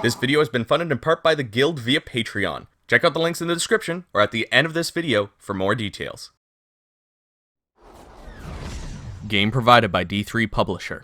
This video has been funded in part by the Guild via Patreon. Check out the links in the description or at the end of this video for more details. Game provided by D3 Publisher.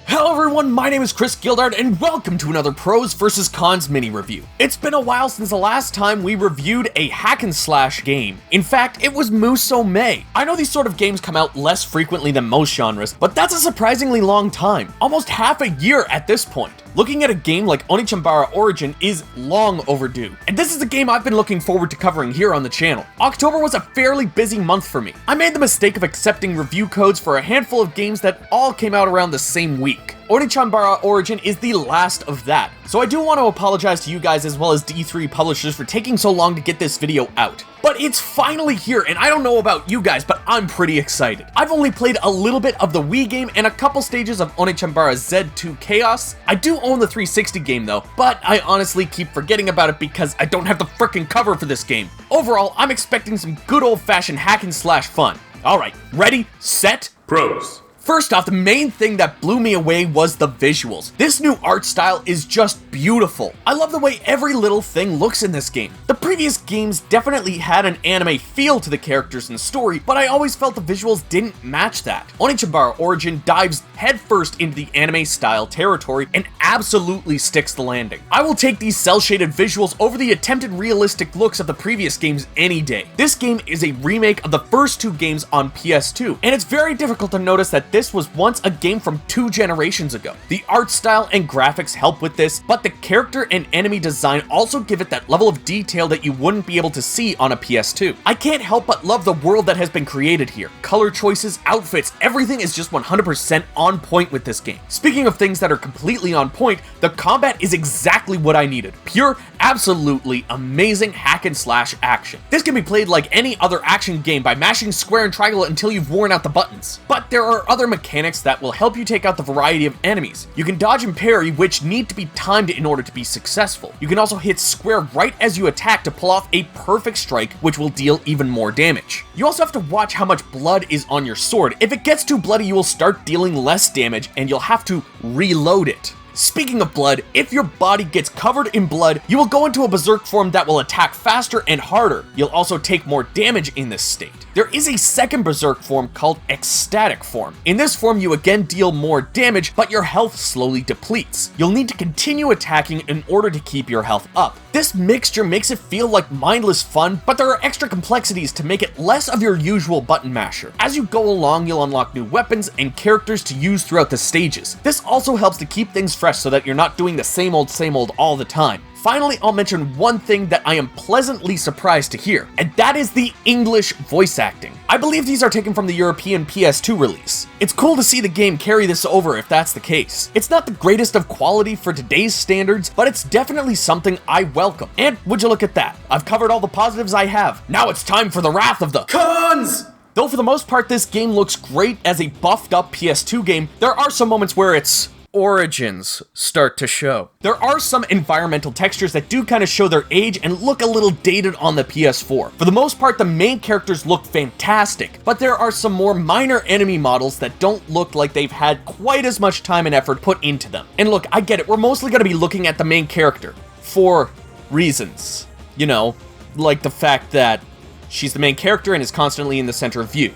Hello everyone, my name is Chris Gildart, and welcome to another Pros vs. Cons mini-review. It's been a while since the last time we reviewed a hack-and-slash game. In fact, it was Musou May. I know these sort of games come out less frequently than most genres, but that's a surprisingly long time. Almost half a year at this point. Looking at a game like OneeChanbara Origin is long overdue, and this is a game I've been looking forward to covering here on the channel. October was a fairly busy month for me. I made the mistake of accepting review codes for a handful of games that all came out around the same week. OneeChanbara Origin is the last of that, so I do want to apologize to you guys as well as D3 Publishers for taking so long to get this video out. But it's finally here, and I don't know about you guys, but I'm pretty excited. I've only played a little bit of the Wii game and a couple stages of OneeChanbara Z2 Chaos. I do own the 360 game though, but I honestly keep forgetting about it because I don't have the frickin' cover for this game. Overall, I'm expecting some good old-fashioned hack-and-slash fun. Alright, ready, set, Pros. First off, the main thing that blew me away was the visuals. This new art style is just beautiful. I love the way every little thing looks in this game. The previous games definitely had an anime feel to the characters and story, but I always felt the visuals didn't match that. OneeChanbara Origin dives headfirst into the anime style territory and absolutely sticks the landing. I will take these cel-shaded visuals over the attempted realistic looks of the previous games any day. This game is a remake of the first two games on PS2, and it's very difficult to notice that this was once a game from 2 generations ago. The art style and graphics help with this, but the character and enemy design also give it that level of detail that you wouldn't be able to see on a PS2. I can't help but love the world that has been created here. Color choices, outfits, everything is just 100% on point with this game. Speaking of things that are completely on point, the combat is exactly what I needed. Pure, absolutely amazing hack-and-slash action. This can be played like any other action game by mashing square and triangle until you've worn out the buttons. But there are other mechanics that will help you take out the variety of enemies. You can dodge and parry, which need to be timed in order to be successful. You can also hit square right as you attack to pull off a perfect strike, which will deal even more damage. You also have to watch how much blood is on your sword. If it gets too bloody, you will start dealing less damage and you'll have to reload it. Speaking of blood, if your body gets covered in blood, you will go into a berserk form that will attack faster and harder. You'll also take more damage in this state. There is a second berserk form called ecstatic form. In this form, you again deal more damage, but your health slowly depletes. You'll need to continue attacking in order to keep your health up. This mixture makes it feel like mindless fun, but there are extra complexities to make it less of your usual button masher. As you go along, you'll unlock new weapons and characters to use throughout the stages. This also helps to keep things fresh so that you're not doing the same old all the time. Finally, I'll mention one thing that I am pleasantly surprised to hear, and that is the English voice acting. I believe these are taken from the European PS2 release. It's cool to see the game carry this over if that's the case. It's not the greatest of quality for today's standards, but it's definitely something I welcome. And would you look at that? I've covered all the positives I have. Now it's time for the wrath of the cons! Though for the most part this game looks great as a buffed up PS2 game, there are some moments where its origins start to show. There are some environmental textures that do kind of show their age and look a little dated on the PS4. For the most part, the main characters look fantastic, but there are some more minor enemy models that don't look like they've had quite as much time and effort put into them. And look, I get it, we're mostly going to be looking at the main character for reasons. You know, like the fact that she's the main character and is constantly in the center of view.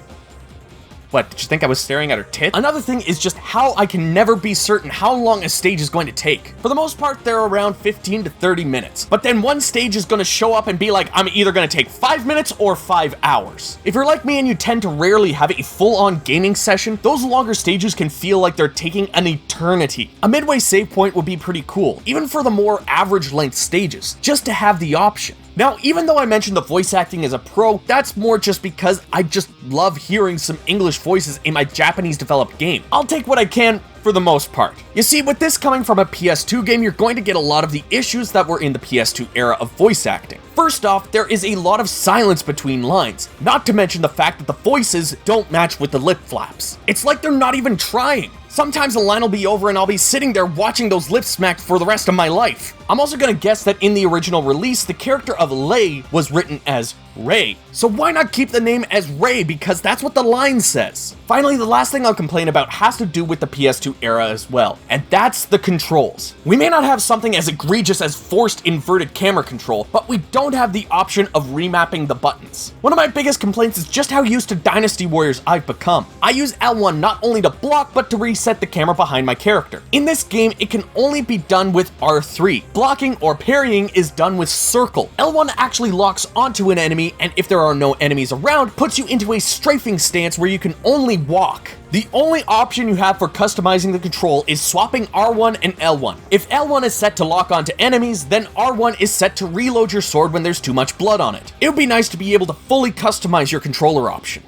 What, did you think I was staring at her tit? Another thing is just how I can never be certain how long a stage is going to take. For the most part, they're around 15 to 30 minutes. But then one stage is going to show up and be like, I'm either going to take 5 minutes or 5 hours. If you're like me and you tend to rarely have a full-on gaming session, those longer stages can feel like they're taking an eternity. A midway save point would be pretty cool, even for the more average length stages, just to have the option. Now, even though I mentioned the voice acting as a pro, that's more just because I just love hearing some English voices in my Japanese developed game. I'll take what I can for the most part. You see, with this coming from a PS2 game, you're going to get a lot of the issues that were in the PS2 era of voice acting. First off, there is a lot of silence between lines, not to mention the fact that the voices don't match with the lip flaps. It's like they're not even trying. Sometimes the line will be over and I'll be sitting there watching those lips smacked for the rest of my life. I'm also gonna guess that in the original release, the character of Lei was written as Ray. So why not keep the name as Ray, because that's what the line says. Finally, the last thing I'll complain about has to do with the PS2 era as well, and that's the controls. We may not have something as egregious as forced inverted camera control, but we don't have the option of remapping the buttons. One of my biggest complaints is just how used to Dynasty Warriors I've become. I use L1 not only to block, but to reset the camera behind my character. In this game, it can only be done with R3. Blocking or parrying is done with circle. L1 actually locks onto an enemy, and if there are no enemies around, puts you into a strafing stance where you can only walk. The only option you have for customizing the control is swapping R1 and L1. If L1 is set to lock onto enemies, then R1 is set to reload your sword when there's too much blood on it. It would be nice to be able to fully customize your controller option.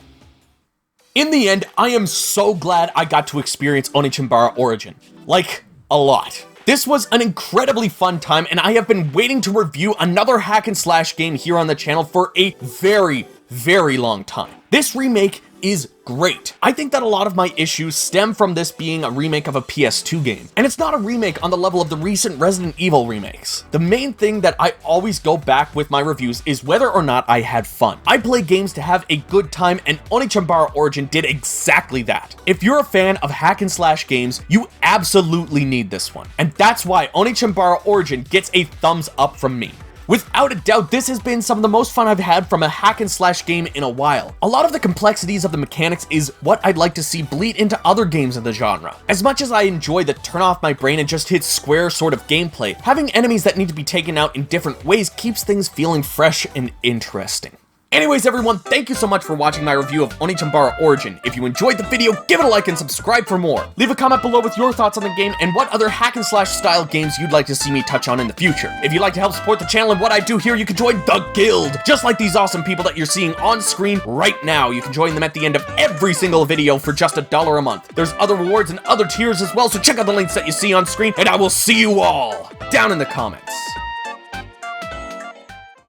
In the end, I am so glad I got to experience OneeChanbara Origin. Like, a lot. This was an incredibly fun time, and I have been waiting to review another hack and slash game here on the channel for a very, very long time. This remake is great. I think that a lot of my issues stem from this being a remake of a PS2 game, and it's not a remake on the level of the recent Resident Evil remakes. The main thing that I always go back with my reviews is whether or not I had fun. I play games to have a good time, and OneeChanbara Origin did exactly that. If you're a fan of hack and slash games, you absolutely need this one, and that's why OneeChanbara Origin gets a thumbs up from me. Without a doubt, this has been some of the most fun I've had from a hack and slash game in a while. A lot of the complexities of the mechanics is what I'd like to see bleed into other games in the genre. As much as I enjoy the turn off my brain and just hit square sort of gameplay, having enemies that need to be taken out in different ways keeps things feeling fresh and interesting. Anyways, everyone, thank you so much for watching my review of OneeChanbara Origin. If you enjoyed the video, give it a like and subscribe for more. Leave a comment below with your thoughts on the game and what other hack and slash style games you'd like to see me touch on in the future. If you'd like to help support the channel and what I do here, you can join the Guild. Just like these awesome people that you're seeing on screen right now. You can join them at the end of every single video for just $1 a month. There's other rewards and other tiers as well, so check out the links that you see on screen, and I will see you all down in the comments.